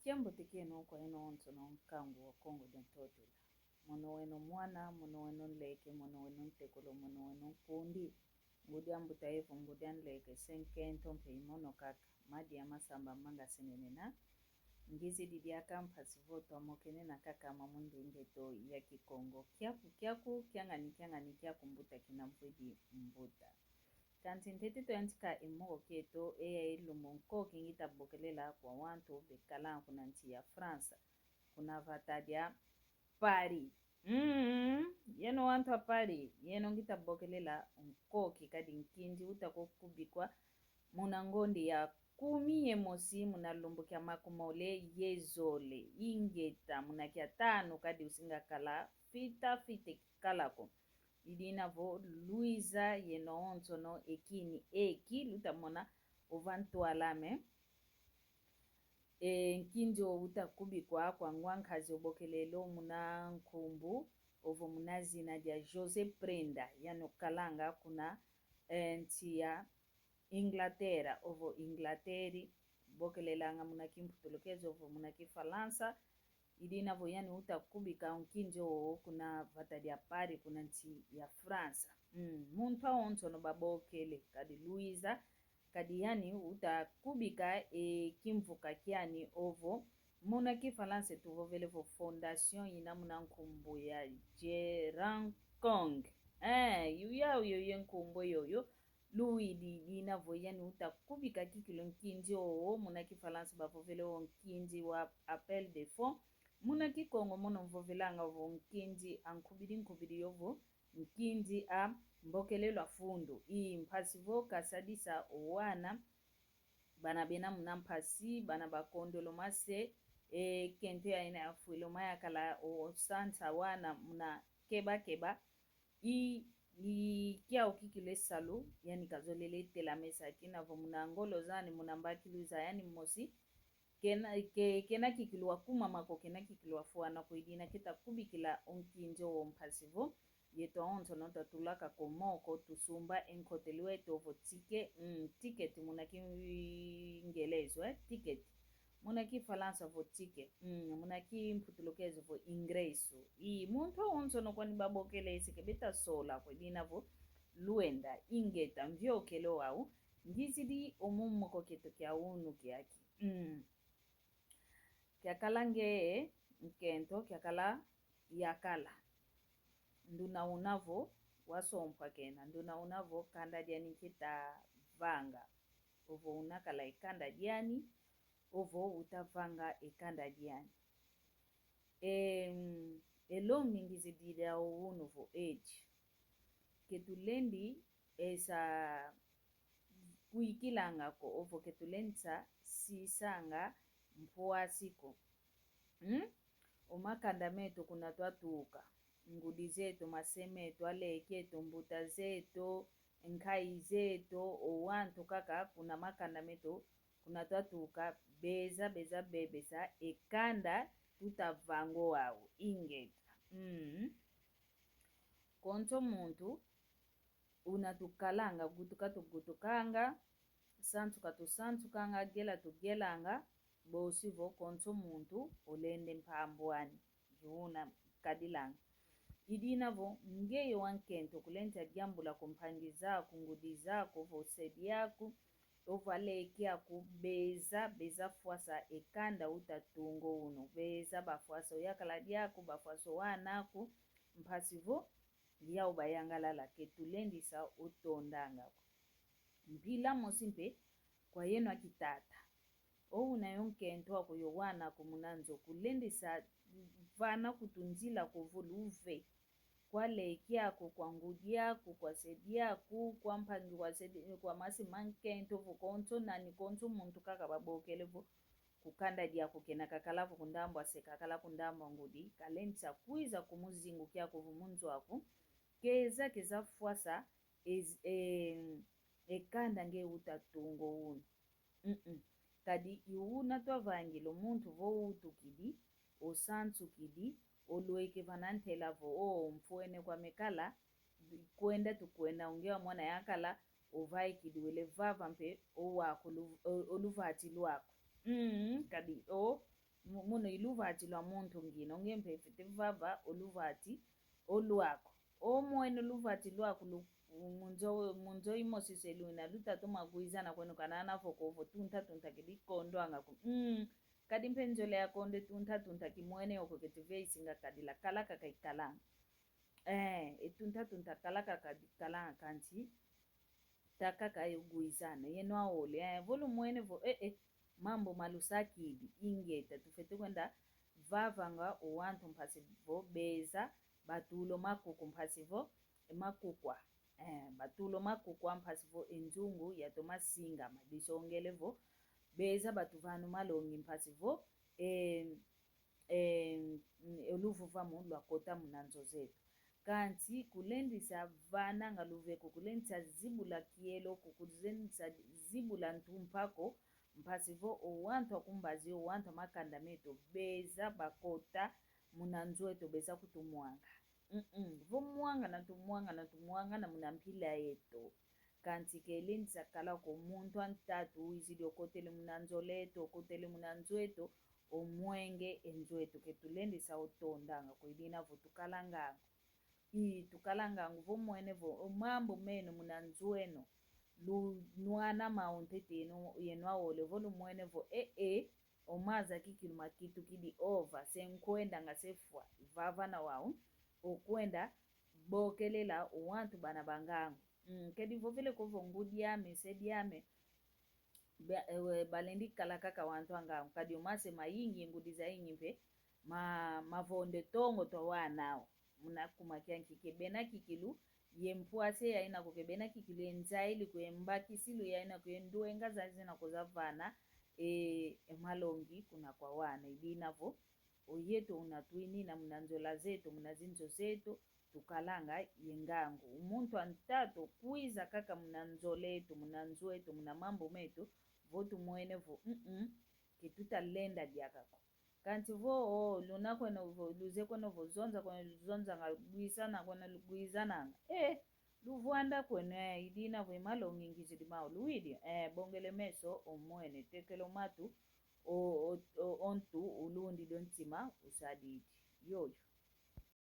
Kiambo tekeno kwa eno onto na mkangu wa Kongo dentotela. Mono weno mwana, mono weno leke, mono weno ntekolo, mono weno kundi. Ngudi ambuta evo, ngudi anleke, senkento mpe imono kaka. Madi ya masamba manga senenena. Ngizi didiaka mpasi voto amokene na kaka mamunde ingeto ya Kikongo. Kiaku, kiangani kiaku mbuta kinamfudi mbuta. Kanti ntete to yantika imo keto lumonko kingita bokelela kwa wanto bekala kuna nchi ya France kuna vatadia Paris yeno wanto wa Paris yeno ngita bokelela nko kikadi nkindi utakokubikwa munangondi ya kumi yemosi munalumbukia makumole yezole ingeta munakia tano kadi usinga kala fite kalako idina vo Luisa yeno ontono ekini eki lutamona ovantu alame nkinjo utakubikwa kwa ngwankazi obokelelo muna nkumbu ovo muna zina dia Jose Prenda yano kalanga kuna ntia Inglaterra ovo Inglateri bokelelanga muna kimputulokezo ovo muna kifalansa idina vo yani utakubika nkinjo kuna vatadia Paris kuna nchi ya France muntu ontono babokele kadi Luisa kadi yani utakubika kimvuka kiani ovo muna kifalansa tuvovele vo fondation ina muna nkumbu ya Gerankong yuya nkumbu yoyo Louis dina vo yani utakubika kikilo nkinji oo muna kifalansa bavovele o nkinji wa appel de fonds muna Kikongo mono mvovelanga vo nkinji ankubiri yovo nkinji a mbokelelwa fundu mpasi vo kasadisa owana bana bena muna mpasi bana bakondolo mase kente ya ina afuilo maya kala o santa wana muna keba kia ukikile salu yani kazolele tela mesa kina vo muna ngolo zani muna mbakiluza yani mosi kena kikilwa kuma mako kena kikilwa fuana kuidina kita kubikila onkinjo wo mpasivo yeto onto no tatulaka komoko tusumba enkotelwe ovo ticket muna kiingelezo ticket muna kifalansa vo ticket muna kimputulokezo vo ingreso muntu onto no kwani babokele isikebeta sola kuidina vo luenda ingeta mvyokelo au ngizidi omumoko keto kya unu kyaki kyakala nge nkento kyakala yakala nduna unavo wasompwa kena nduna unavo kanda diani kita vanga ovo unakala ikanda diani ovo utavanga ikanda diani elomi ngizidida unuvo age ketulendi esa kuikilanga ko ovo ketulensa sisanga mpuasiko omakanda meto kuna twatuka ngudi zetu masemeto aleketo mbuta zetu nkai zetu owantu kaka kuna makanda meto kuna twatuka beza bebesa ekanda tutavango wao ingeta konto muntu unatukalanga gutukanga santu kanga gela tugelanga bosi vo konto muntu olende mpambwani juuna kadilanga idina vo ngeyo wankento kulenta jambo la kumpangiza kungudiza vo sedi yako ovaleki yako beza fuasa ekanda utatungo uno beza bafuasa yakala yako bafuasa wanako mpasivo ya ubayangalala ketulendisa utondanga mpila mosimpe kwa yeno akitata unayonkento wako yowana kumunanzo kulendisa vana kutunzila kuvuluve kwa leki yako kwa ngudi yako kwa sedi yako kwa mpangi kwa sedi kwa masi mankento vukonto na nikonto muntu kaka babokelevo kukanda diako kena kakalavu kundambo asekakala kundambo ngudi kalenta kuiza kumuzingu kyako vumunzo wako keza fuasa ekanda nge utatungo uno kadi iuna twavangilo muntu vo utukidi osantu kidi olueke vanantela vo mfuene kwa mekala kwenda tukwenda ungewa mwana yakala ovai kidiwele vava mpe owako oluvati lwako kadi muno iluvati lwa muntu ngina ungempefete vava oluvati olwakho omwene luvati lwakho munzo imosiseluna lutatuma kuizana kwenu kanana fokovo tunta kilikondo angaku kadi mpenzole yakonde tunta kimwene yoko ketive isinga kadila kalaka kaikalanga tunta kalaka kalanga kanti takaka yuguizana yeno aole volu mwene vo mambo malusakidi ingeta tufete kwenda vavanga owantu mpasivo beza batulo makuku mpasivo makukwa batulo makukwa mpasivo enjungu yatoma singa madisongelevo beza batu vanu malongi mpasivo oluvuvamu lwakota munanzo zetu kanti kulendisa vana ngaluveko kulendisa zibula kielo kulendisa zibula ntumpako mpasivo owantu akumbazi owantu amakanda meto beza bakota munanzo eto beza kutumwanga vomwanga na munampila yeto kanti kelendisa kala ko muntu antatu izili okotele munanzo leto okotele munanzo eto omwenge enzo eto ketulendisa otondanga kwilina vo tukalangango tukalangango vomwene vo mambo meno munanzo eno lunwana maontete yeno awole volu mwene vo omaza kikiluma kitu kidi over senkwenda ngasefwa vavana wao okwenda bokelela owantu bana bangango kedi vovele kovo ngudiame sediame balendi kala kaka wantu angango kadi omase mayingi ngudiza ingimpe mavonde tongo to wanao munakumakia nkikebena kikilu yempuase yaina kukebena kikilu enzaili kuembakisilu yaina kuenduenga zazina kuzavana emalongi kuna kwa wana idinavo oyeto unatwini na munanzola zetu munazinzo zetu tukalanga yengango umuntu antatu kuiza kaka munanzoletu munanzoetu muna mambo metu votu mwene vo ketutalenda diakako kanti vo luna kwena luze kwena vo zonza nga luisana kwena luguizananga luvuanda kwena idina vo imalongi ngizili mao luidi bongele meso omwene tekelo matu ontu ulundi dontima usadidi yoyo